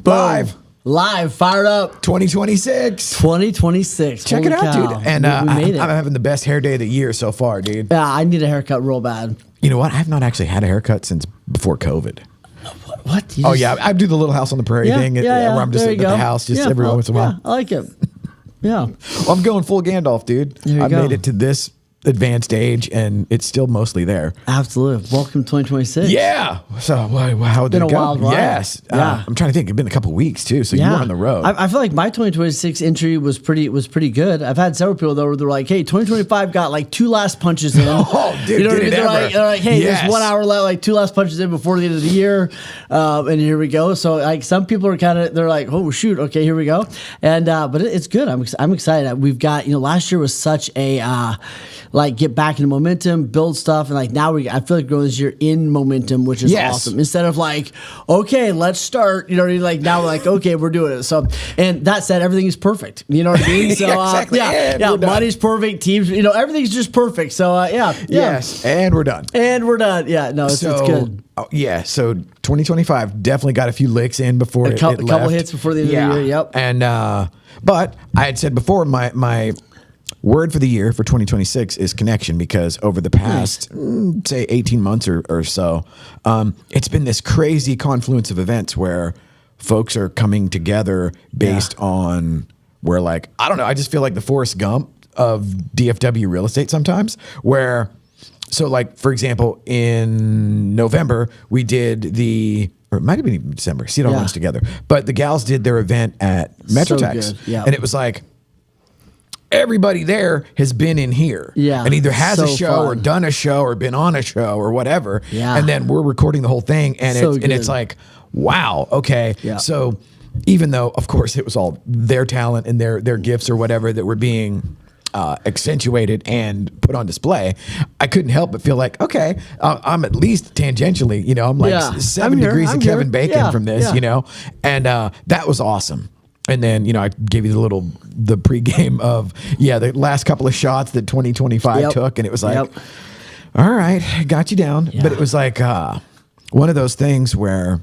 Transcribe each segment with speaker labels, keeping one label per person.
Speaker 1: Live.
Speaker 2: Live, fired up.
Speaker 1: 2026.
Speaker 2: 2026.
Speaker 1: Check it
Speaker 2: Holy
Speaker 1: out,
Speaker 2: cow.
Speaker 1: dude. And
Speaker 2: we made it.
Speaker 1: I'm having the best hair day of the year so far, dude.
Speaker 2: Yeah, I need a haircut real bad.
Speaker 1: You know what? I've not actually had a haircut since before COVID.
Speaker 2: What?
Speaker 1: Oh, yeah. I do the Little House on the Prairie thing where I'm just
Speaker 2: There
Speaker 1: at
Speaker 2: you
Speaker 1: the
Speaker 2: go.
Speaker 1: house just every once in a while.
Speaker 2: Yeah, I like it. Yeah.
Speaker 1: I'm going full Gandalf, dude.
Speaker 2: There you
Speaker 1: I
Speaker 2: go.
Speaker 1: made it to this advanced age, and it's still mostly there.
Speaker 2: Absolutely. Welcome to 2026.
Speaker 1: Yeah. So how did
Speaker 2: Been
Speaker 1: it
Speaker 2: a
Speaker 1: go?
Speaker 2: wild ride.
Speaker 1: Yes.
Speaker 2: Yeah.
Speaker 1: I'm trying to think. It's been a couple of weeks too. So you were on the road.
Speaker 2: I feel like my 2026 entry was pretty good. I've had several people though where they're like, "Hey, 2025 got like 2 last punches in."
Speaker 1: Oh, dude,
Speaker 2: you know what I
Speaker 1: did
Speaker 2: mean?
Speaker 1: it
Speaker 2: They're like,
Speaker 1: ever.
Speaker 2: "Hey,
Speaker 1: Yes.
Speaker 2: there's 1 hour left, like 2 last punches in before the end of the year," and here we go. So like some people are they're like, "Oh shoot, okay, here we go," and but it's good. I'm excited. We've got last year was such a like get back into momentum, build stuff, and like now I feel like we're going this year in momentum, which is
Speaker 1: Yes.
Speaker 2: awesome. Instead of like, okay, let's start. You know what I mean? Like now we're like, okay, we're doing it. So, and that said, everything is perfect. You know what I mean? So
Speaker 1: Yeah, exactly. And
Speaker 2: yeah,
Speaker 1: we're done.
Speaker 2: money's perfect. Teams, everything's just perfect. So yeah.
Speaker 1: Yes, and we're done.
Speaker 2: And we're done. Yeah, no, it's good.
Speaker 1: Yeah, so 2025 definitely got a few licks in before
Speaker 2: A couple
Speaker 1: left.
Speaker 2: hits before the end of the year. Yep.
Speaker 1: And but I had said before my word for the year for 2026 is connection, because over the past say 18 months or so, it's been this crazy confluence of events where folks are coming together based on where, like, I don't know, I just feel like the Forrest Gump of DFW real estate sometimes, where so like, for example, in November we did or it might have been even December, see, it all runs together, but the gals did their event at Metrotex,
Speaker 2: good. Yeah.
Speaker 1: and it was like everybody there has been in here, and either has a show or done a show or been on a show or whatever, and then we're recording the whole thing, and it's like, wow, okay, so even though of course it was all their talent and their gifts or whatever that were being accentuated and put on display, I couldn't help but feel like, okay, I'm at least tangentially, I'm like 7 degrees of Kevin Bacon from this, and that was awesome. And then, I gave you the pregame of, the last couple of shots that 2025 took. And it was like, all right, got you down. Yeah. But it was like one of those things where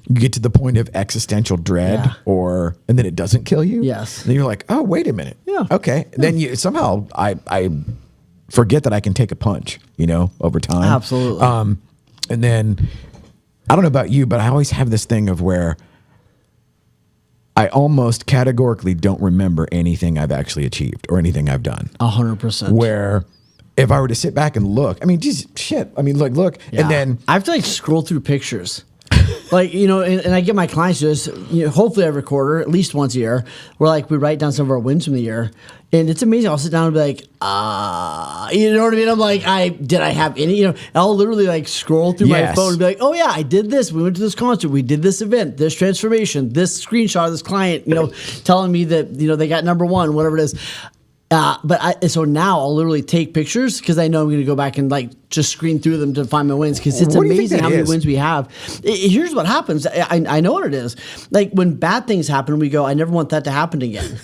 Speaker 1: you get to the point of existential dread and then it doesn't kill you.
Speaker 2: Yes.
Speaker 1: And then you're like, oh, wait a minute.
Speaker 2: Yeah.
Speaker 1: Okay. Yeah. Then somehow I forget that I can take a punch, over time.
Speaker 2: Absolutely.
Speaker 1: And then I don't know about you, but I always have this thing of where I almost categorically don't remember anything I've actually achieved or anything I've done.
Speaker 2: 100%.
Speaker 1: Where if I were to sit back and look, I mean, geez, shit. I mean, look. Yeah. And then
Speaker 2: I have to scroll through pictures. Like, and I get my clients to this, hopefully every quarter, at least once a year, where we write down some of our wins from the year. And it's amazing. I'll sit down and be like, you know what I mean? I'm like, did I have any, I'll literally scroll through my phone and be like, oh yeah, I did this. We went to this concert. We did this event, this transformation, this screenshot of this client, telling me that, they got number one, whatever it is. So now I'll literally take pictures because I know I'm going to go back and just screen through them to find my wins, because it's amazing how many wins we have. Here's what happens. I know what it is. Like when bad things happen, we go, I never want that to happen again.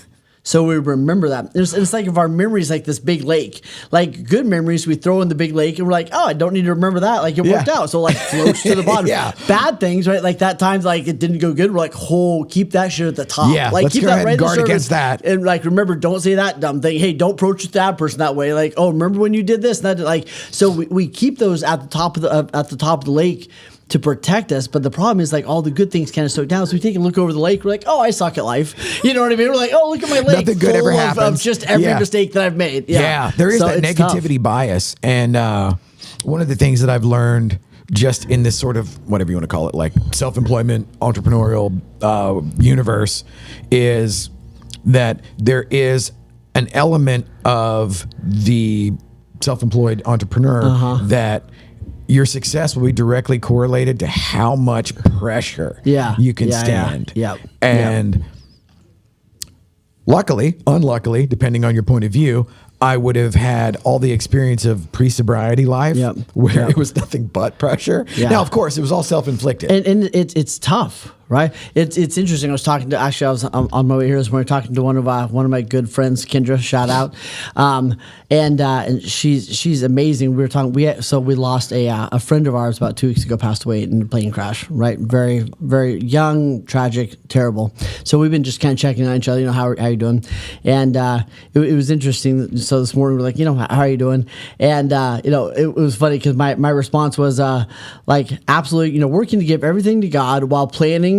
Speaker 2: So we remember that. It's like if our memory is like this big lake. Like good memories, we throw in the big lake and we're like, oh, I don't need to remember that. Like it worked out. So floats to the bottom. Bad things, right? Like that time, it didn't go good. We're like, keep that shit at the top.
Speaker 1: Yeah,
Speaker 2: let's
Speaker 1: keep go that ahead right and guard against that.
Speaker 2: And remember, don't say that dumb thing. Hey, don't approach that person that way. Like, oh, remember when you did this? And that, so we keep those at the top of the lake to protect us, but the problem is all the good things kind of soak down. So we take a look over the lake. We're like, oh, I suck at life. You know what I mean? We're like, oh, look at my lake.
Speaker 1: Nothing good ever happens.
Speaker 2: Of just every mistake that I've made.
Speaker 1: Yeah, there is that negativity bias, and one of the things that I've learned just in this sort of whatever you want to call it, self-employment, entrepreneurial universe, is that there is an element of the self-employed entrepreneur that your success will be directly correlated to how much pressure you can stand.
Speaker 2: Yeah.
Speaker 1: And luckily, unluckily, depending on your point of view, I would have had all the experience of pre-sobriety life where it was nothing but pressure. Yeah. Now, of course, it was all self-inflicted.
Speaker 2: And it's tough, Right. It's interesting. I was on my way here this morning talking to one of my good friends, Kendra, shout out. And she's amazing. We were talking, we lost a friend of ours about 2 weeks ago, passed away in a plane crash, right? Very, very young, tragic, terrible. So we've been just kind of checking on each other, how are you doing? And it was interesting. So this morning we're like, how are you doing? And, it was funny because my response was absolutely, working to give everything to God while planning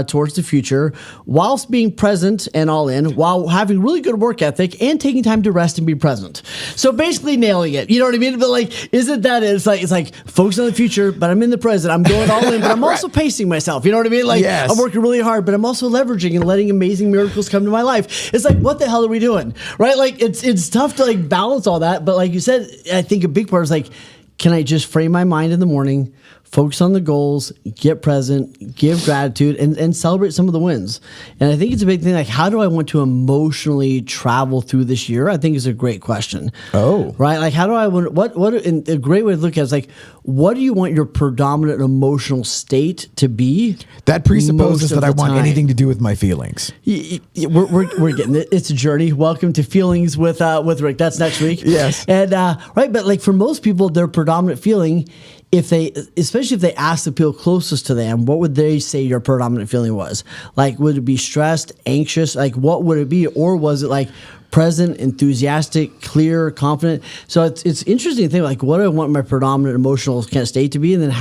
Speaker 2: towards the future, whilst being present and all in, while having really good work ethic and taking time to rest and be present. So basically nailing it. You know what I mean? But isn't that it? It's like focus on the future, but I'm in the present. I'm going all in, but I'm also pacing myself. You know what I mean?
Speaker 1: Yes.
Speaker 2: I'm working really hard, but I'm also leveraging and letting amazing miracles come to my life. It's like, what the hell are we doing? Right? It's tough to balance all that. But like you said, I think a big part is can I just frame my mind in the morning, focus on the goals, get present, give gratitude, and celebrate some of the wins. And I think it's a big thing. How do I want to emotionally travel through this year? I think is a great question.
Speaker 1: Oh.
Speaker 2: Right? How do I want, and a great way to look at it is what do you want your predominant emotional state to be?
Speaker 1: That presupposes that I want anything to do with my feelings.
Speaker 2: We're getting it. It's a journey. Welcome to Feelings with Rick. That's next week.
Speaker 1: Yes.
Speaker 2: And, right. But for most people, their predominant feeling, especially if they ask the people closest to them, what would they say your predominant feeling was? Would it be stressed, anxious? What would it be? Or was it present, enthusiastic, clear, confident? So it's interesting to think what do I want my predominant emotional kind of state to be, and then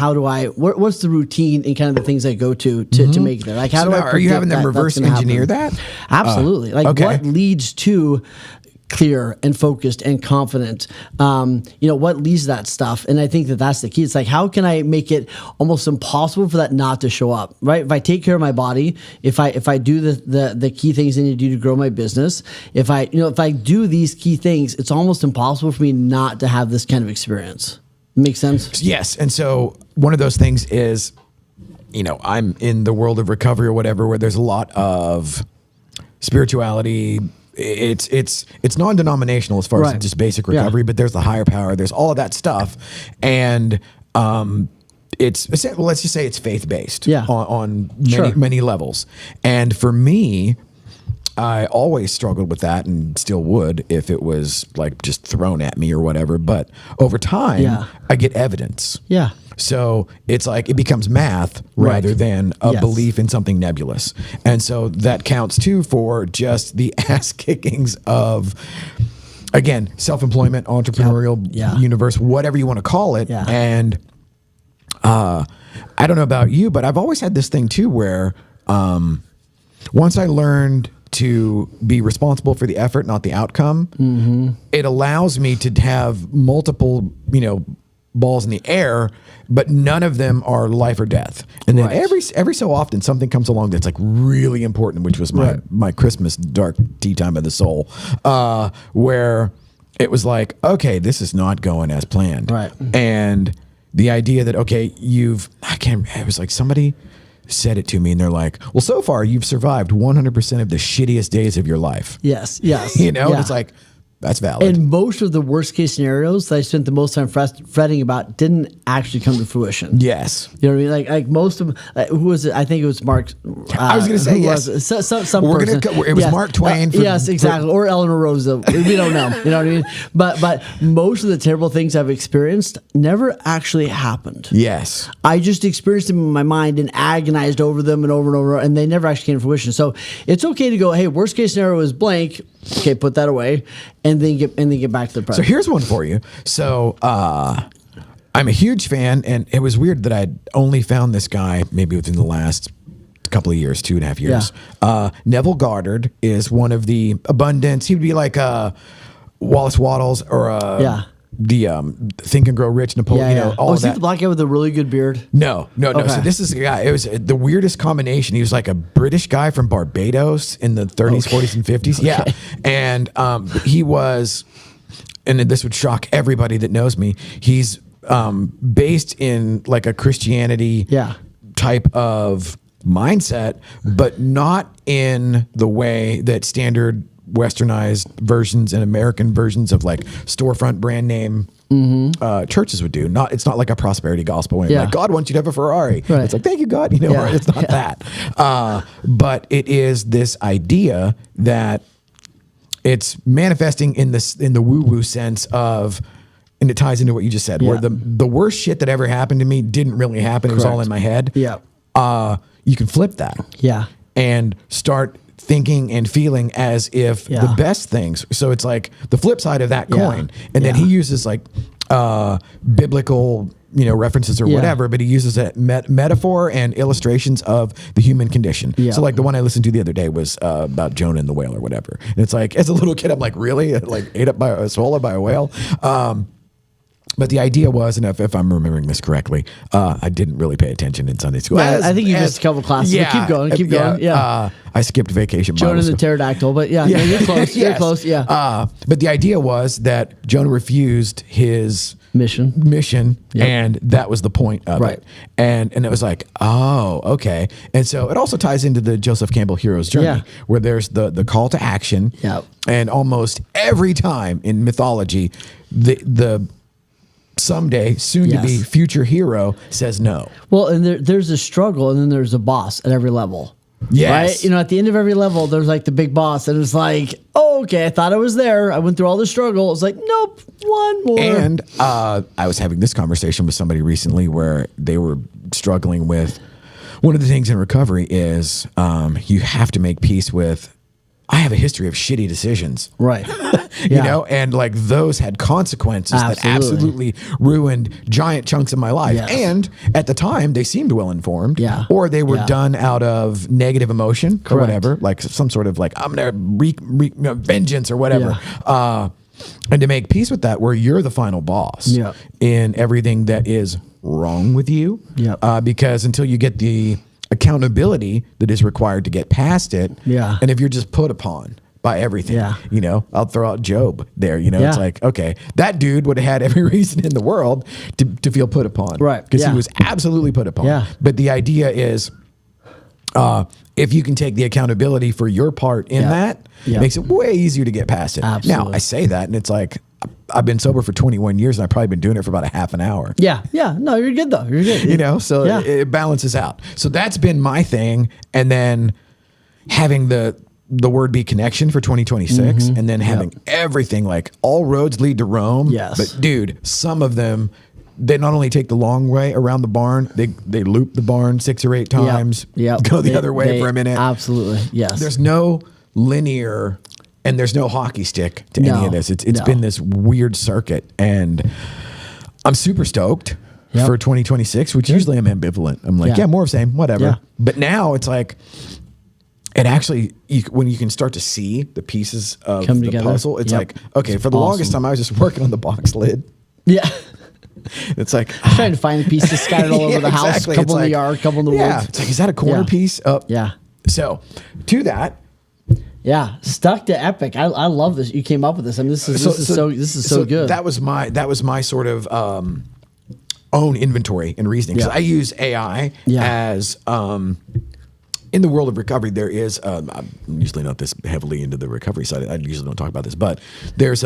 Speaker 2: what's the routine and kind of the things I go to make it there? How do I?
Speaker 1: Are you having them reverse engineer that?
Speaker 2: Absolutely.
Speaker 1: Okay.
Speaker 2: What leads to clear and focused and confident, what leads to that stuff? And I think that's the key. It's how can I make it almost impossible for that not to show up, right? If I take care of my body, if I do the key things I need to do to grow my business, if I do these key things, it's almost impossible for me not to have this kind of experience. Make sense?
Speaker 1: Yes. And so one of those things is, I'm in the world of recovery or whatever, where there's a lot of spirituality. It's non-denominational as far as just basic recovery, but there's the higher power, there's all of that stuff, and let's just say it's faith-based on many levels. And for me, I always struggled with that and still would if it was just thrown at me or whatever. But over time, I get evidence.
Speaker 2: Yeah.
Speaker 1: So it's it becomes math rather than a belief in something nebulous. And so that counts too for just the ass kickings of, again, self-employment, entrepreneurial universe, whatever you want to call it.
Speaker 2: Yeah.
Speaker 1: And I don't know about you, but I've always had this thing too where once I learned to be responsible for the effort, not the outcome, it allows me to have multiple, balls in the air, but none of them are life or death. And then every so often something comes along that's really important, which was my Christmas dark tea time of the soul, where it was okay, this is not going as planned.
Speaker 2: Right.
Speaker 1: And the idea that, it was somebody said it to me and they're well, so far you've survived 100% of the shittiest days of your life.
Speaker 2: Yes.
Speaker 1: It's that's valid.
Speaker 2: And most of the worst case scenarios that I spent the most time fretting about didn't actually come to fruition.
Speaker 1: Yes.
Speaker 2: You know what I mean? Like most of who was it? I think it was Mark.
Speaker 1: I was going to say yes.
Speaker 2: Some person.
Speaker 1: It was Mark Twain.
Speaker 2: Yes, exactly. Or Eleanor Roosevelt. We don't know. You know what I mean? But most of the terrible things I've experienced never actually happened.
Speaker 1: Yes.
Speaker 2: I just experienced them in my mind and agonized over them and over, and they never actually came to fruition. So it's okay to go, hey, worst case scenario is blank. Okay, put that away, and then get back to the present.
Speaker 1: So here's one for you. So I'm a huge fan, and it was weird that I'd only found this guy maybe within the last couple of years, 2.5 years.
Speaker 2: Yeah.
Speaker 1: Neville Goddard is one of the abundance. He would be like Wallace Wattles or the Think and Grow Rich, Napoleon. You know, all
Speaker 2: is
Speaker 1: that.
Speaker 2: he the black guy with the really good beard?
Speaker 1: No.
Speaker 2: Okay.
Speaker 1: So this is a guy. It was the weirdest combination. He was like a British guy from Barbados in the 30s, 40s, and 50s.
Speaker 2: Okay.
Speaker 1: Yeah, and he was, and this would shock everybody that knows me. He's based in like a Christianity type of mindset, but not in the way that standard westernized versions and American versions of like storefront brand name churches would do. It's not like a prosperity gospel way. Like, God wants you to have a Ferrari. Right. It's like, thank you, God. It's not that. But it is this idea that it's manifesting in the woo-woo sense of, and it ties into what you just said, where the worst shit that ever happened to me didn't really happen. Correct. It was all in my head.
Speaker 2: Yeah.
Speaker 1: You can flip that.
Speaker 2: Yeah.
Speaker 1: And start thinking and feeling as if the best things. So it's like the flip side of that coin. And then he uses like biblical, references or whatever, but he uses a metaphor and illustrations of the human condition. Yeah. So like the one I listened to the other day was about Jonah and the whale or whatever. And it's like, as a little kid, I'm like, really? Like swallowed by a whale? But the idea was, and if I'm remembering this correctly, I didn't really pay attention in Sunday school.
Speaker 2: I think you missed a couple classes. Yeah, keep going. Yeah.
Speaker 1: I skipped vacation.
Speaker 2: Jonah and the pterodactyl, but you're close. You're close. Yeah.
Speaker 1: But the idea was that Jonah refused his mission, and that was the point of it. And it was like, oh, okay. And so it also ties into the Joseph Campbell hero's journey, where there's the call to action, and almost every time in mythology, the someday soon to be future hero says no.
Speaker 2: Well, and there's a struggle, and then there's a boss at every level.
Speaker 1: Yes.
Speaker 2: Right? At the end of every level, there's like the big boss, and it's like, oh, okay, I thought I was there. I went through all the struggle. It's like, nope, one more.
Speaker 1: And I was having this conversation with somebody recently where they were struggling with one of the things in recovery is you have to make peace with, I have a history of shitty decisions.
Speaker 2: Right.
Speaker 1: And like those had consequences that absolutely ruined giant chunks of my life. Yes. And at the time, they seemed well informed.
Speaker 2: Yeah.
Speaker 1: Or they were done out of negative emotion or whatever, like some sort of like, I'm going to wreak vengeance or whatever. Yeah. And to make peace with that, where you're the final boss in everything that is wrong with you. Yeah. Because until you get the accountability that is required to get past it.
Speaker 2: Yeah.
Speaker 1: And if you're just put upon by everything, I'll throw out Job there, it's like, okay, that dude would have had every reason in the world to feel put upon.
Speaker 2: Right.
Speaker 1: Because he was absolutely put upon.
Speaker 2: Yeah.
Speaker 1: But the idea is, if you can take the accountability for your part in that, it makes it way easier to get past it.
Speaker 2: Absolutely.
Speaker 1: Now, I say that and it's like, I've been sober for 21 years and I've probably been doing it for about a half an hour.
Speaker 2: Yeah. Yeah. No, you're good though. You're good.
Speaker 1: So it balances out. So that's been my thing. And then having the word be connection for 2026 and then having everything like all roads lead to Rome.
Speaker 2: Yes.
Speaker 1: But dude, some of them, they not only take the long way around the barn, they loop the barn 6 or 8 times, go the other way for a minute.
Speaker 2: Absolutely. Yes.
Speaker 1: There's no linear and there's no hockey stick to any of this. It's been this weird circuit, and I'm super stoked for 2026, which usually I'm ambivalent. I'm like, more of the same, whatever. Yeah. But now it's like, it actually, when you can start to see the pieces of the puzzle, it's like, okay, for the longest time I was just working on the box lid.
Speaker 2: Yeah.
Speaker 1: It's like
Speaker 2: trying to find the pieces scattered all over the house, a couple in the yard, a couple in the woods.
Speaker 1: It's like, is that a corner piece?
Speaker 2: Yeah.
Speaker 1: So to that.
Speaker 2: Yeah, Stuck to Epic. I love this. You came up with this. I mean, this is so good.
Speaker 1: That was my sort of own inventory and reasoning. Because I use AI as in the world of recovery. There is I'm usually not this heavily into the recovery side. I usually don't talk about this, but there's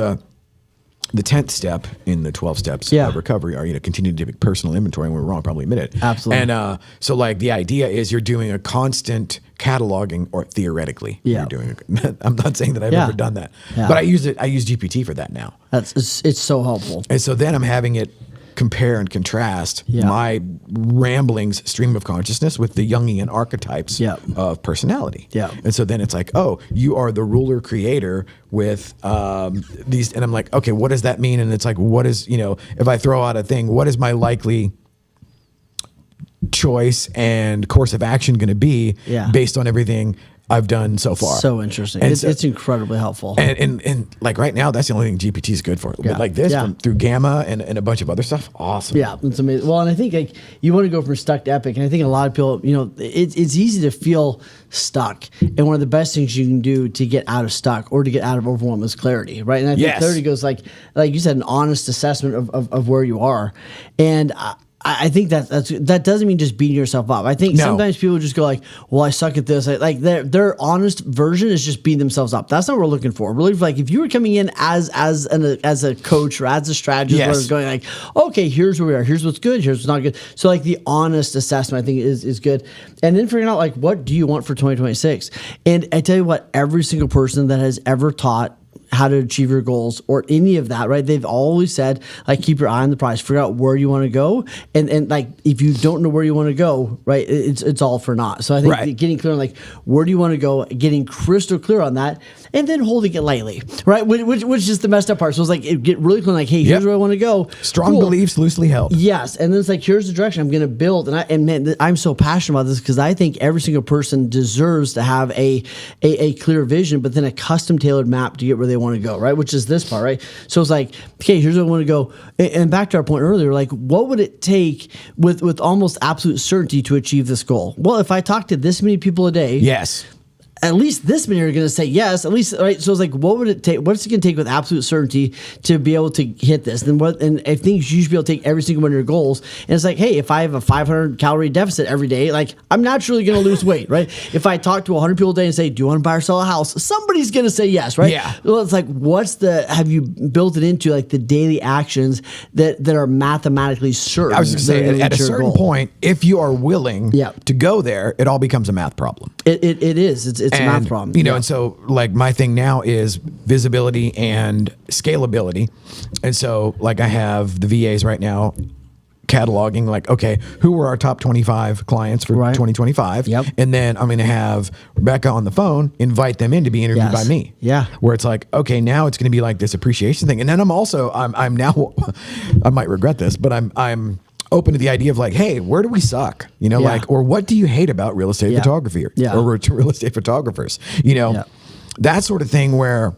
Speaker 1: the 10th step in the 12 steps of recovery are, continue to take personal inventory, and we're wrong, probably admit it.
Speaker 2: Absolutely.
Speaker 1: And so like the idea is you're doing a constant cataloging, or theoretically you're doing I'm not saying that I've ever done that, but I use GPT for that now.
Speaker 2: It's so helpful.
Speaker 1: And so then I'm having it compare and contrast my ramblings stream of consciousness with the Jungian archetypes of personality.
Speaker 2: Yeah.
Speaker 1: And so then it's like, oh, you are the ruler creator with these, and I'm like, okay, what does that mean? And it's like, what is, if I throw out a thing, what is my likely choice and course of action going to be based on everything I've done so far?
Speaker 2: So interesting. It's incredibly helpful.
Speaker 1: And like right now, that's the only thing GPT is good for. But like this, through Gamma and a bunch of other stuff, awesome.
Speaker 2: Yeah, it's amazing. Well, and I think like you want to go from stuck to epic, and I think a lot of people, it's easy to feel stuck. And one of the best things you can do to get out of stuck or to get out of overwhelm is clarity, right? And I think clarity goes like you said, an honest assessment of where you are. And I think that doesn't mean just beating yourself up. I think sometimes people just go like, well, I suck at this. Like their honest version is just beating themselves up. That's not what we're looking for. We're looking for, like, if you were coming in as a coach or as a strategist, where it's going like, okay, here's where we are. Here's what's good. Here's what's not good. So like the honest assessment, I think is good. And then figuring out like, what do you want for 2026? And I tell you what, every single person that has ever taught how to achieve your goals or any of that, right? They've always said, like, keep your eye on the prize, figure out where you want to go. And like, if you don't know where you want to go, right, it's all for naught. So I think getting clear on like, where do you want to go, getting crystal clear on that, and then holding it lightly, right? Which is the messed up part. So it's like, get really clear, like, hey, here's where I want to go.
Speaker 1: Strong beliefs loosely held.
Speaker 2: Yes. And then it's like, here's the direction I'm going to build. And man, I'm so passionate about this because I think every single person deserves to have a clear vision, but then a custom tailored map to get where they want to go, right? Which is this part, right? So it's like, okay, here's where I want to go. And back to our point earlier, like, what would it take with almost absolute certainty to achieve this goal? Well, if I talk to this many people a day,
Speaker 1: yes,
Speaker 2: at least this many are going to say yes, at least, right? So it's like, what would it take? What's it going to take with absolute certainty to be able to hit this? And I think you should be able to take every single one of your goals. And it's like, hey, if I have a 500 calorie deficit every day, like, I'm naturally going to lose weight, right? If I talk to 100 people a day and say, do you want to buy or sell a house? Somebody's going to say yes, right?
Speaker 1: Yeah.
Speaker 2: Well, it's like, have you built it into like the daily actions that are mathematically certain?
Speaker 1: I was going to say, at a certain point, if you are willing to go there, it all becomes a math problem.
Speaker 2: It is. It's a math problem.
Speaker 1: You know, and so like my thing now is visibility and scalability. And so like I have the VAs right now cataloging like, okay, who were our top 25 clients for 2025?
Speaker 2: Yep.
Speaker 1: And then I'm going to have Rebecca on the phone, invite them in to be interviewed by me.
Speaker 2: Yeah.
Speaker 1: Where it's like, okay, now it's going to be like this appreciation thing. And then I'm now, I might regret this, but I'm open to the idea of like, hey, where do we suck? You know, like, or what do you hate about real estate photography or real estate photographers? You know, that sort of thing where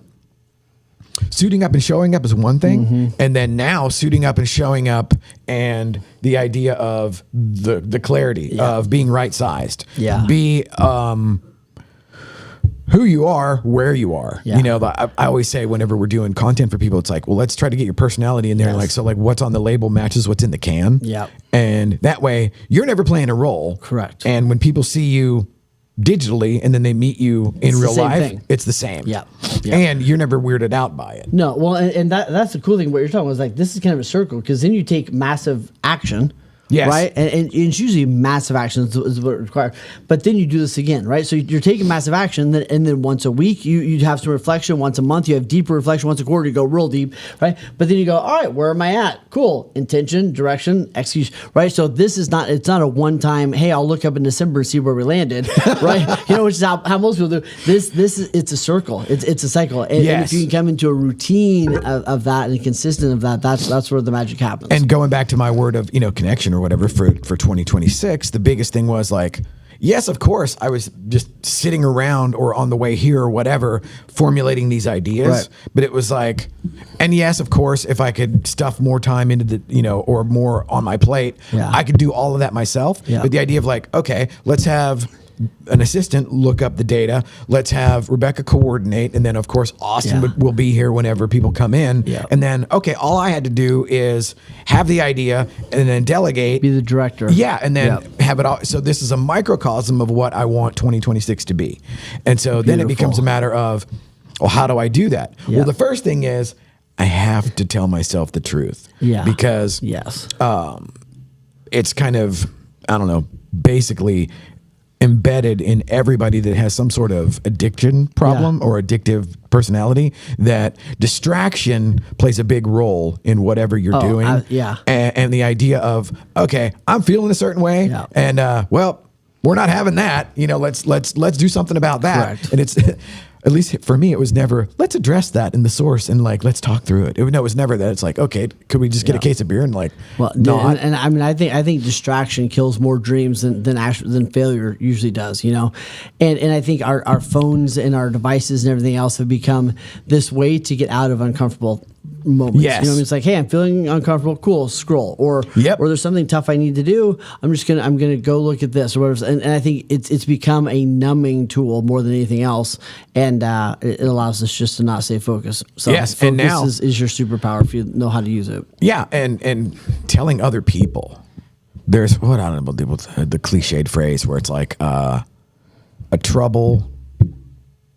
Speaker 1: suiting up and showing up is one thing. And then now suiting up and showing up and the idea of the clarity of being right sized. Be, who you are, where you are. You know, I always say whenever we're doing content for people, it's like, well, let's try to get your personality in there. Like, so like what's on the label matches what's in the can. And that way you're never playing a role.
Speaker 2: Correct.
Speaker 1: And when people see you digitally and then they meet you in real life, it's the same. And you're never weirded out by it.
Speaker 2: No. Well, and that's the cool thing. What you're talking about is like, this is kind of a circle because then you take massive action. Right? And it's usually massive action is what it requires. But then you do this again, right? So you're taking massive action, and then once a week, you have some reflection. Once a month, you have deeper reflection. Once a quarter, you go real deep, right? But then you go, all right, where am I at? Cool. Intention, direction, execution, right? So it's not a one-time, hey, I'll look up in December and see where we landed, right? You know, which is how most people do. It's a circle. It's a cycle. And if you can come into a routine of that and consistent of that, that's where the magic happens.
Speaker 1: And going back to my word of, connection or whatever for 2026, the biggest thing was like, yes, of course, I was just sitting around or on the way here or whatever, formulating these ideas. But it was like, and yes, of course, if I could stuff more time into the, or more on my plate, I could do all of that myself. But the idea of like, okay, let's have an assistant look up the data. Let's have Rebecca coordinate. And then of course, Austin will be here whenever people come in. And then, okay, all I had to do is have the idea and then delegate.
Speaker 2: Be the director.
Speaker 1: And then have it all. So this is a microcosm of what I want 2026 to be. And so then it becomes a matter of, well, how do I do that? Well, the first thing is I have to tell myself the truth. Because it's kind of, I don't know, basically embedded in everybody that has some sort of addiction problem or addictive personality, that distraction plays a big role in whatever you're doing. And the idea of, okay, I'm feeling a certain way and well, we're not having that, let's do something about that.
Speaker 2: Correct.
Speaker 1: And it's at least for me, it was never, let's address that in the source and like, let's talk through it. It was never that. It's like, okay, could we just get a case of beer and like,
Speaker 2: not? And I mean, I think distraction kills more dreams than failure usually does, And I think our phones and our devices and everything else have become this way to get out of uncomfortable moments. It's like, hey, I'm feeling uncomfortable. Cool, scroll. Or there's something tough I need to do. I'm gonna go look at this or whatever. And I think it's become a numbing tool more than anything else. And it allows us just to not stay focused. So focus
Speaker 1: and now
Speaker 2: is your superpower if you know how to use it.
Speaker 1: And telling other people. there's what I don't know the cliched phrase where it's like a trouble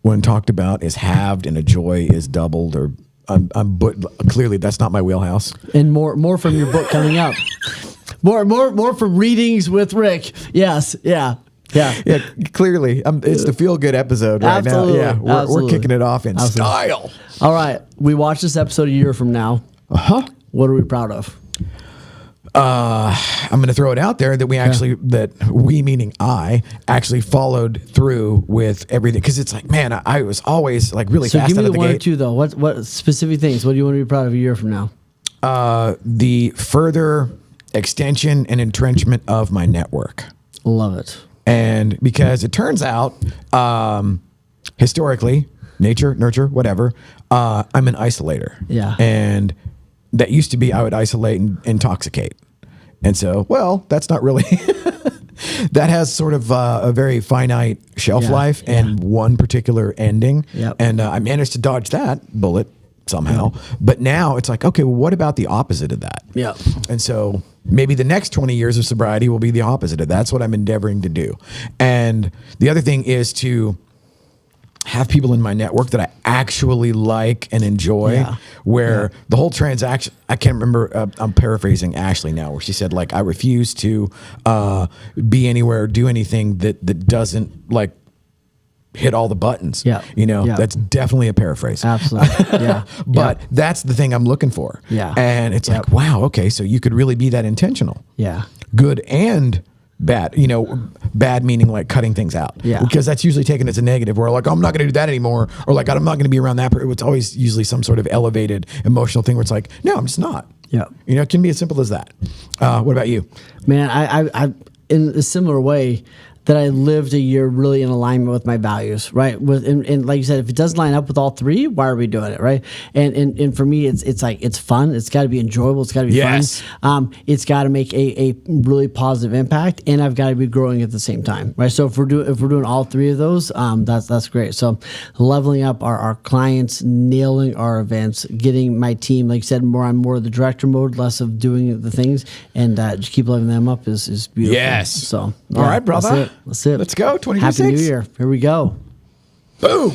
Speaker 1: when talked about is halved and a joy is doubled, or but clearly that's not my wheelhouse.
Speaker 2: And more from your book coming up. More from readings with Rick. Yes, yeah.
Speaker 1: Clearly, it's the feel good episode right
Speaker 2: Absolutely.
Speaker 1: now. Yeah, we're kicking it off in style.
Speaker 2: All right, we watch this episode a year from now. What are we proud of?
Speaker 1: I'm going to throw it out there that we meaning I actually followed through with everything, because it's like, man, I was always like really fast out of the gate.
Speaker 2: So give me one or two though. What specific things? What do you want to be proud of a year from now?
Speaker 1: The further extension and entrenchment of my network.
Speaker 2: Love it.
Speaker 1: And because it turns out, historically, nature, nurture, whatever, I'm an isolator.
Speaker 2: Yeah.
Speaker 1: And that used to be I would isolate and intoxicate. And so, well, that's not really, that has sort of a very finite shelf life and one particular ending.
Speaker 2: Yep.
Speaker 1: And I managed to dodge that bullet somehow. But now it's like, okay, well, what about the opposite of that?
Speaker 2: Yeah.
Speaker 1: And so maybe the next 20 years of sobriety will be the opposite of that. That's what I'm endeavoring to do. And the other thing is to have people in my network that I actually like and enjoy, where the whole transaction, I can't remember, I'm paraphrasing Ashley now, where she said, like, I refuse to be anywhere, do anything that doesn't like hit all the buttons. That's definitely a paraphrase.
Speaker 2: Absolutely. Yeah.
Speaker 1: But that's the thing I'm looking for.
Speaker 2: Yeah.
Speaker 1: And it's like, wow, okay, so you could really be that intentional.
Speaker 2: Yeah.
Speaker 1: Good and bad, bad meaning like cutting things out.
Speaker 2: Yeah.
Speaker 1: Because that's usually taken as a negative, where like, oh, I'm not going to do that anymore. Or like, I'm not going to be around that. It's always usually some sort of elevated emotional thing where it's like, no, I'm just not.
Speaker 2: Yeah.
Speaker 1: It can be as simple as that. What about you?
Speaker 2: Man, I in a similar way, that I lived a year really in alignment with my values, right? And like you said, if it doesn't line up with all three, why are we doing it, right? And for me, it's like, it's fun. It's got to be enjoyable. It's got to be fun. It's got to make a really positive impact, and I've got to be growing at the same time, right? So if we're doing all three of those, that's great. So leveling up our clients, nailing our events, getting my team, like you said, I'm more of the director mode, less of doing the things, and just keep leveling them up is beautiful.
Speaker 1: Yes.
Speaker 2: So
Speaker 1: all right, brother.
Speaker 2: That's it.
Speaker 1: Let's go. 2026.
Speaker 2: Happy New Year. Here we go.
Speaker 1: Boom.